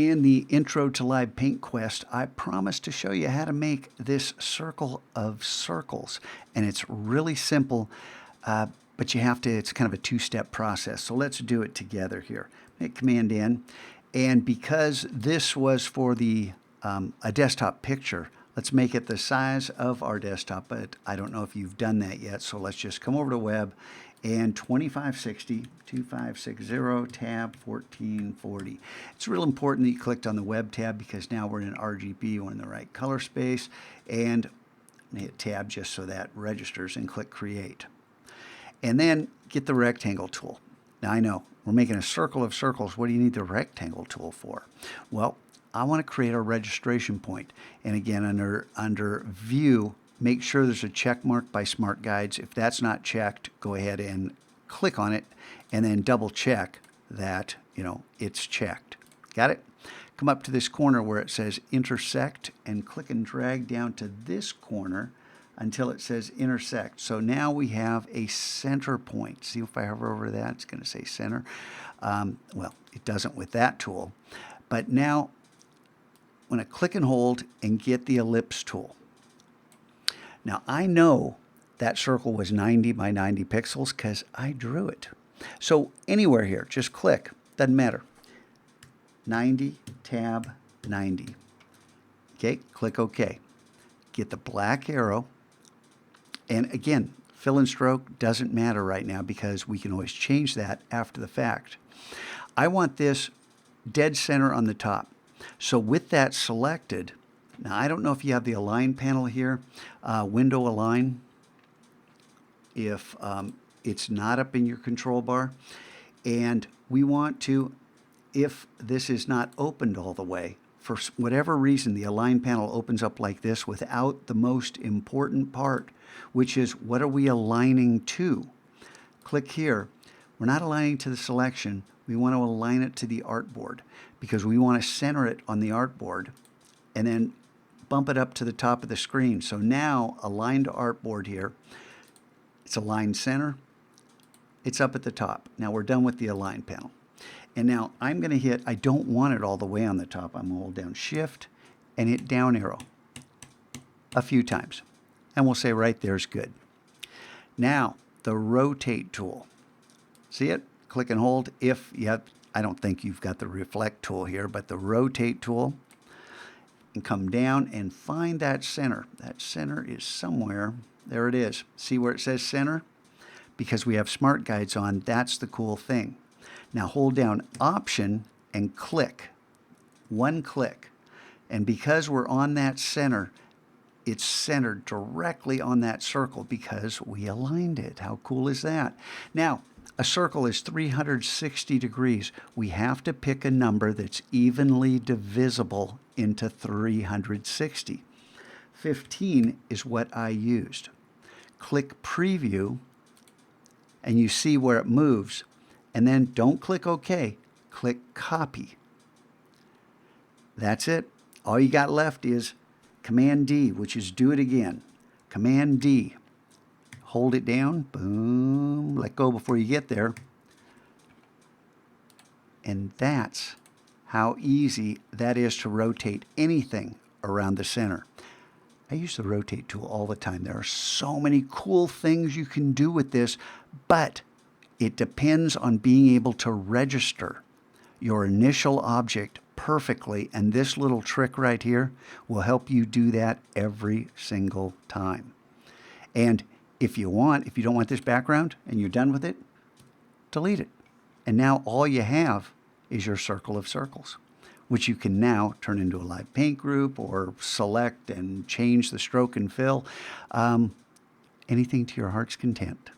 In the Intro to Live Paint Quest, I promised to show you how to make this circle of circles. And it's really simple, but you have to, it's kind of a two-step process. So let's do it together here. Hit Command N. And because this was for the a desktop picture, let's make it the size of our desktop, but I don't know if you've done that yet, so let's just come over to Web and 2560, 2560, tab 1440. It's real important that you clicked on the Web tab because now we're in RGB, we're in the right color space, and hit tab just so that registers and click Create. And then get the Rectangle tool. Now I know, we're making a circle of circles. What do you need the Rectangle tool for? Well, I want to create a registration point. And again, under View, make sure there's a check mark by Smart Guides. If that's not checked, go ahead and click on it and then double check that, it's checked. Got it? Come up to this corner where it says intersect and click and drag down to this corner until it says intersect. So now we have a center point. See if I hover over that, it's going to say center. Well, it doesn't with that tool. But now I'm going to click and hold and get the ellipse tool. Now I know that circle was 90 by 90 pixels because I drew it. So anywhere here, just click, doesn't matter. 90, tab 90. Okay, click OK. Get the black arrow. And again, fill and stroke doesn't matter right now because we can always change that after the fact. I want this dead center on the top. So with that selected, now I don't know if you have the Align panel here, Window Align, if it's not up in your control bar. And we want to, if this is not opened all the way, for whatever reason the Align panel opens up like this without the most important part, which is what are we aligning to? Click here. We're not aligning to the selection. We want to align it to the artboard because we want to center it on the artboard and then bump it up to the top of the screen. So now align to artboard here. It's align center. It's up at the top. Now we're done with the Align panel. And now I'm going to hit, I don't want it all the way on the top. I'm going to hold down Shift and hit down arrow a few times. And we'll say right there's good. Now the Rotate tool. See it? Click and hold. If you have, I don't think you've got the Reflect tool here, but the Rotate tool. And come down and find that center. That center is somewhere. There it is. See where it says center? Because we have Smart Guides on, that's the cool thing. Now hold down Option and click. One click. And because we're on that center, it's centered directly on that circle because we aligned it. How cool is that? Now, a circle is 360 degrees. We have to pick a number that's evenly divisible into 360. 15 is what I used. Click Preview, and you see where it moves. And then don't click OK. Click Copy. That's it. All you got left is Command D, which is do it again. Command D. Hold it down, boom, let go before you get there. And that's how easy that is to rotate anything around the center. I use the Rotate tool all the time. There are so many cool things you can do with this, but it depends on being able to register your initial object perfectly, and this little trick right here will help you do that every single time. And if you don't want this background and you're done with it, delete it. And now all you have is your circle of circles, which you can now turn into a live paint group or select and change the stroke and fill. Anything to your heart's content.